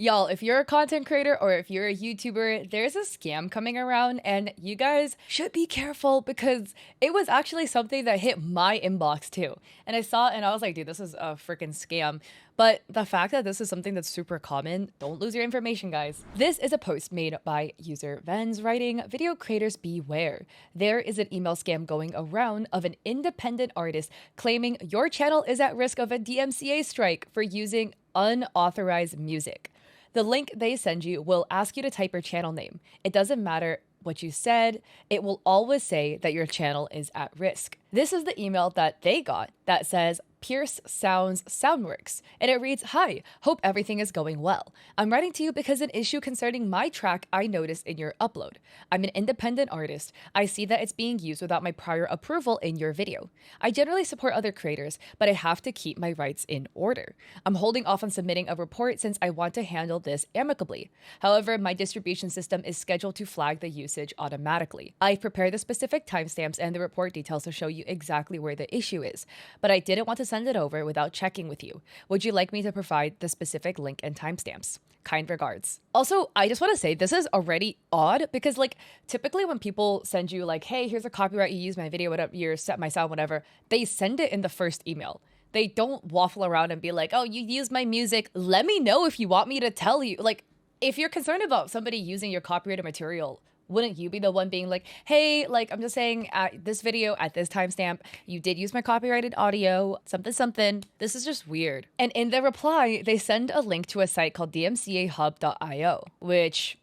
Y'all, if you're a content creator or if you're a YouTuber, there's a scam coming around and you guys should be careful because it was actually something that hit my inbox too. And I saw it and I was like, dude, this is a freaking scam. But the fact that this is something that's super common, don't lose your information, guys. This is a post made by user Vens writing, "Video creators beware. There is an email scam going around of an independent artist claiming your channel is at risk of a DMCA strike for using unauthorized music. The link they send you will ask you to type your channel name. It doesn't matter what you said, it will always say that your channel is at risk." This is the email that they got that says, "Pierce Sounds Soundworks." And it reads, "Hi, hope everything is going well. I'm writing to you because an issue concerning my track I noticed in your upload. I'm an independent artist. I see that it's being used without my prior approval in your video. I generally support other creators, but I have to keep my rights in order. I'm holding off on submitting a report since I want to handle this amicably. However, my distribution system is scheduled to flag the usage automatically. I've prepared the specific timestamps and the report details to show you exactly where the issue is, but I didn't want to send it over without checking with you. Would you like me to provide the specific link and timestamps? Kind regards." Also, I just want to say this is already odd because like typically when people send you like, "Hey, here's a copyright, you use my video, whatever, you set my sound, whatever," they send it in the first email. They don't waffle around and be like, "Oh, you used my music. Let me know if you want me to tell you." Like, if you're concerned about somebody using your copyrighted material, wouldn't you be the one being like, "Hey, like, I'm just saying at this video at this timestamp, you did use my copyrighted audio, something, something." This is just weird. And in the reply, they send a link to a site called DMCAhub.io, which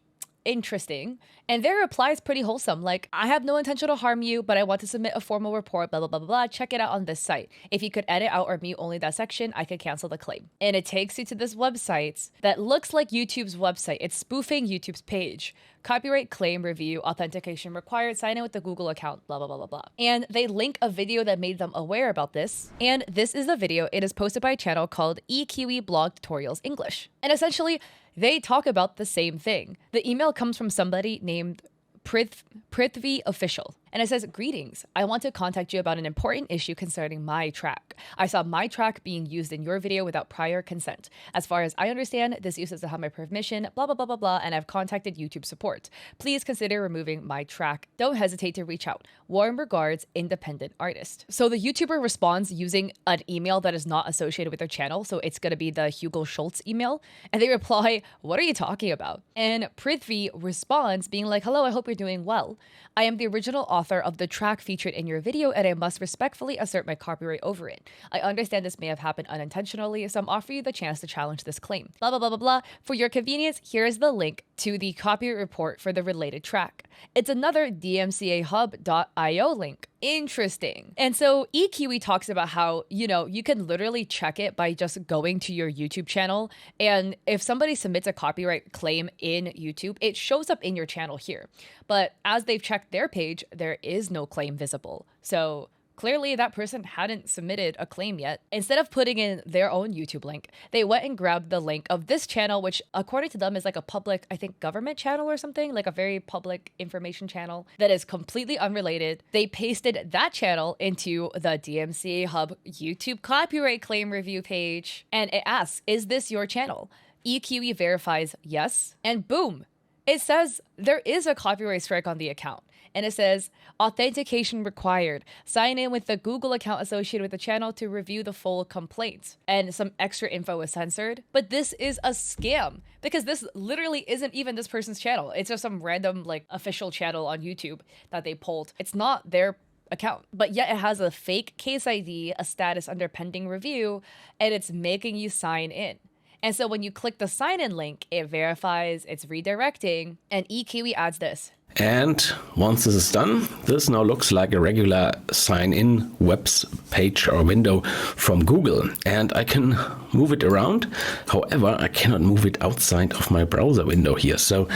interesting. And their reply is pretty wholesome. Like, "I have no intention to harm you, but I want to submit a formal report, blah, blah, blah, blah, blah. Check it out on this site. If you could edit out or mute only that section, I could cancel the claim." And it takes you to this website that looks like YouTube's website. It's spoofing YouTube's page. "Copyright claim review, authentication required, sign in with the Google account, blah, blah, blah, blah, blah." And they link a video that made them aware about this. And this is the video. It is posted by a channel called EQE Blog Tutorials English. And essentially, they talk about the same thing. The email comes from somebody named Prithvi Official. And it says, "Greetings. I want to contact you about an important issue concerning my track. I saw my track being used in your video without prior consent. As far as I understand, this use doesn't have my permission, blah, blah, blah, blah, blah, and I've contacted YouTube support. Please consider removing my track. Don't hesitate to reach out. Warm regards, independent artist." So the YouTuber responds using an email that is not associated with their channel. So it's going to be the Hugo Schultz email. And they reply, "What are you talking about?" And Prithvi responds being like, "Hello, I hope you're doing well. I am the original author of the track featured in your video, and I must respectfully assert my copyright over it. I understand this may have happened unintentionally, so I'm offering you the chance to challenge this claim. Blah, blah, blah, blah, blah. For your convenience, here is the link to the copyright report for the related track." It's another DMCAhub.io link. Interesting. And so EQE talks about how, you can literally check it by just going to your YouTube channel. And if somebody submits a copyright claim in YouTube, it shows up in your channel here. But as they've checked their page, there is no claim visible. So clearly that person hadn't submitted a claim yet. Instead of putting in their own YouTube link, they went and grabbed the link of this channel, which according to them is like a public, I think, government channel or something, like a very public information channel that is completely unrelated. They pasted that channel into the DMCA Hub YouTube copyright claim review page. And it asks, "Is this your channel?" EQE verifies yes, and boom, it says there is a copyright strike on the account. And it says, "Authentication required. Sign in with the Google account associated with the channel to review the full complaint." And some extra info is censored. But this is a scam because this literally isn't even this person's channel. It's just some random like official channel on YouTube that they pulled. It's not their account, but yet it has a fake case ID, a status under pending review, and it's making you sign in. And so when you click the sign in link, it verifies, it's redirecting, and EQE adds this. And once this is done, this now looks like a regular sign-in web page or window from Google. And I can move it around. However, I cannot move it outside of my browser window here. So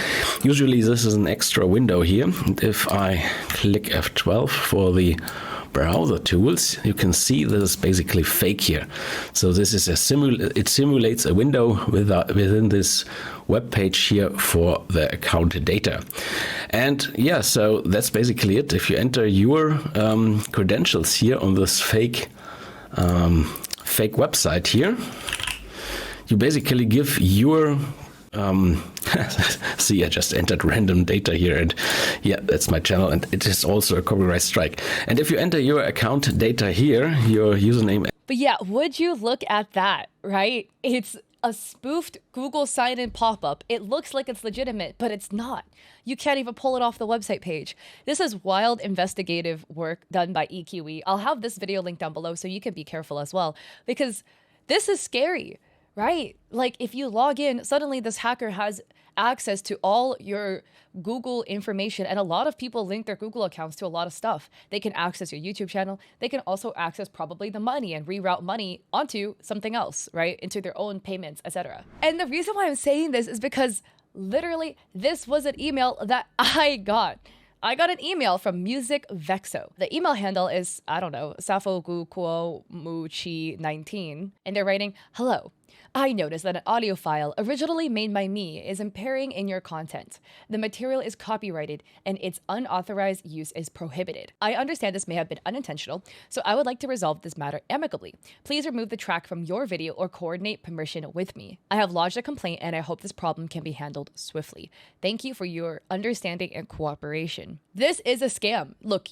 usually this is an extra window here. And if I click F12 for the browser tools, you can see this is basically fake here. So this is it simulates a window within this web page here for the account data. And yeah, so that's basically it. If you enter your credentials here on this fake website here, you basically give your See, I just entered random data here, and yeah, that's my channel, and it is also a copyright strike. And if you enter your account data here, your username. But yeah, would you look at that, right? It's a spoofed Google sign-in pop-up. It looks like it's legitimate, but it's not. You can't even pull it off the website page. This is wild investigative work done by EQE. I'll have this video linked down below so you can be careful as well, because this is scary, right? Like if you log in, suddenly this hacker has access to all your Google information, and a lot of people link their Google accounts to a lot of stuff. They can access your YouTube channel. They can also access probably the money and reroute money onto something else, right? Into their own payments, etc. And the reason why I'm saying this is because literally this was an email that I got. I got an email from Music Vexo. The email handle is, I don't know, safogukuomuchi19. And they're writing, "Hello. I noticed that an audio file originally made by me is impairing in your content. The material is copyrighted and its unauthorized use is prohibited. I understand this may have been unintentional, so I would like to resolve this matter amicably. Please remove the track from your video or coordinate permission with me. I have lodged a complaint and I hope this problem can be handled swiftly. Thank you for your understanding and cooperation." This is a scam. Look,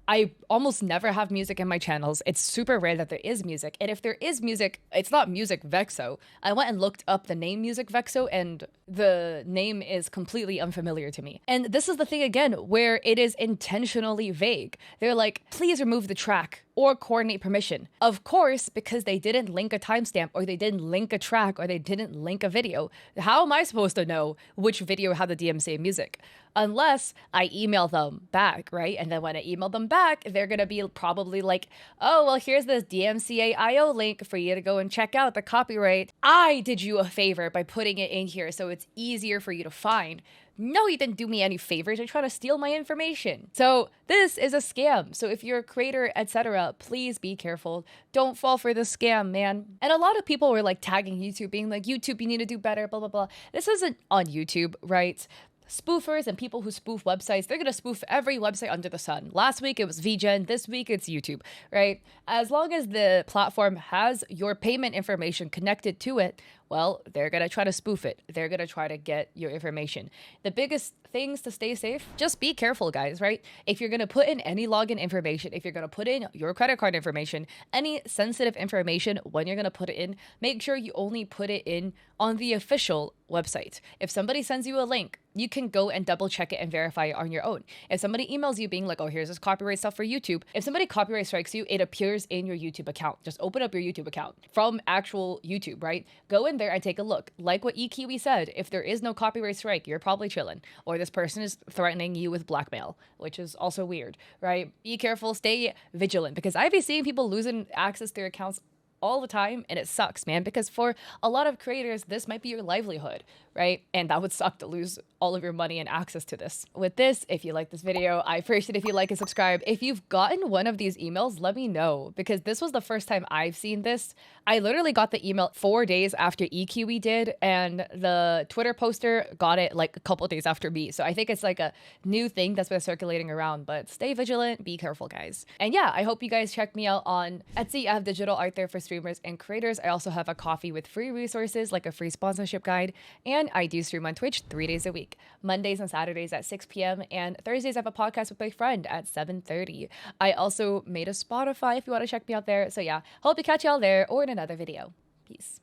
I almost never have music in my channels. It's super rare that there is music. And if there is music, it's not Music Vexo. I went and looked up the name Music Vexo, and the name is completely unfamiliar to me. And this is the thing again, where it is intentionally vague. They're like, please remove the track or coordinate permission. Of course, because they didn't link a timestamp, or they didn't link a track, or they didn't link a video. How am I supposed to know which video had the DMCA music? Unless I email them back, right? And then when I email them back, they're gonna be probably like, oh, well, here's this DMCA IO link for you to go and check out the copyright. I did you a favor by putting it in here so it's easier for you to find. No, you didn't do me any favors. You're trying to steal my information. So this is a scam. So if you're a creator, etc., please be careful. Don't fall for the scam, man. And a lot of people were like tagging YouTube, being like, YouTube, you need to do better, blah, blah, blah. This isn't on YouTube, right? Spoofers and people who spoof websites, they're going to spoof every website under the sun. Last week it was VGen, this week it's YouTube, right? As long as the platform has your payment information connected to it, well, they're going to try to spoof it. They're going to try to get your information. The biggest things to stay safe, just be careful, guys, right? If you're going to put in any login information, if you're going to put in your credit card information, any sensitive information, when you're going to put it in, make sure you only put it in on the official website. If somebody sends you a link, you can go and double check it and verify it on your own. If somebody emails you being like, oh, here's this copyright stuff for YouTube, if somebody copyright strikes you, it appears in your YouTube account. Just open up your YouTube account from actual YouTube, right? Go in there and take a look. Like what eKiwi said, if there is no copyright strike, you're probably chilling. Or this person is threatening you with blackmail, which is also weird, right? Be careful, stay vigilant, because I've been seeing people losing access to their accounts all the time, and it sucks, man, because for a lot of creators, this might be your livelihood, right? And that would suck to lose all of your money and access to this. With this, if you like this video, I appreciate it if you like and subscribe. If you've gotten one of these emails, let me know, because this was the first time I've seen this. I literally got the email 4 days after eKiwi did, and the Twitter poster got it like a couple days after me. So I think it's like a new thing that's been circulating around, but stay vigilant, be careful, guys. And yeah, I hope you guys check me out on Etsy. I have digital art there for streamers and creators. I also have a coffee with free resources like a free sponsorship guide, and I do stream on Twitch 3 days a week, Mondays and Saturdays at 6 p.m. and Thursdays I have a podcast with my friend at 7:30. I also made a Spotify if you want to check me out there. So yeah, hope to catch y'all there or in another video. Peace.